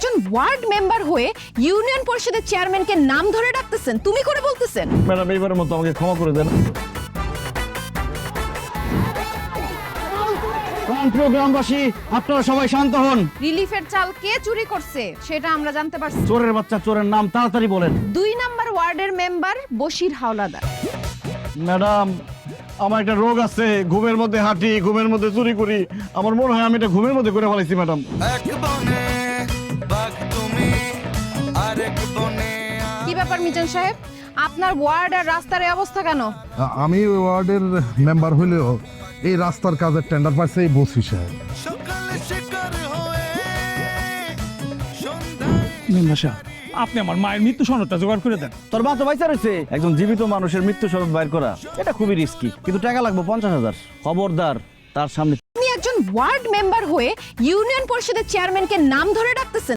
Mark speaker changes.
Speaker 1: একজন ward member হয়ে union পরিষদের চেয়ারম্যানকে নাম ধরে ডাকতেছেন, তুমি করে বলতেছেন।
Speaker 2: ম্যাডাম এইবারের মতো আমাকে ক্ষমা করে দেন। গ্রামবাসী আপনারা সবাই শান্ত হন।
Speaker 1: রিলিফের চাল কে চুরি করছে সেটা আমরা জানতে পারছি।
Speaker 2: চোরের বাচ্চা চোরের নাম তাড়াতাড়ি বলেন।
Speaker 1: 2 নাম্বার ওয়ার্ডের মেম্বার বশির হাওলাদার।
Speaker 2: ম্যাডাম আমার একটা রোগ আছে, ঘুমের মধ্যে হাঁটি, ঘুমের মধ্যে চুরি করি। আমার মনে হয় আমি এটা ঘুমের মধ্যে করে ফেলাইছি ম্যাডাম।
Speaker 1: কি ব্যাপার মিজান সাহেব, আপনার ওয়ার্ড আর রাস্তার এই অবস্থা কেন?
Speaker 3: আমি ওই ওয়ার্ডের মেম্বার হইলেও এই রাস্তার কাজের টেন্ডার পাইছে এই বসি সাহেব।
Speaker 4: আপনি আমার মায়ের মৃত্যু সনদটা জোগাড় করে দেন।
Speaker 2: তোর মা তো বাইচা রয়েছে, একজন জীবিত মানুষের মৃত্যু সনদ বাইর করা এটা খুবই রিস্কি, কিন্তু টাকা লাগবে 50,000। খবরদার তার সামনে।
Speaker 1: আপনি একজন ওয়ার্ড মেম্বার হয়ে ইউনিয়ন পরিষদের চেয়ারম্যানকে নাম ধরে ডাকতেছেন।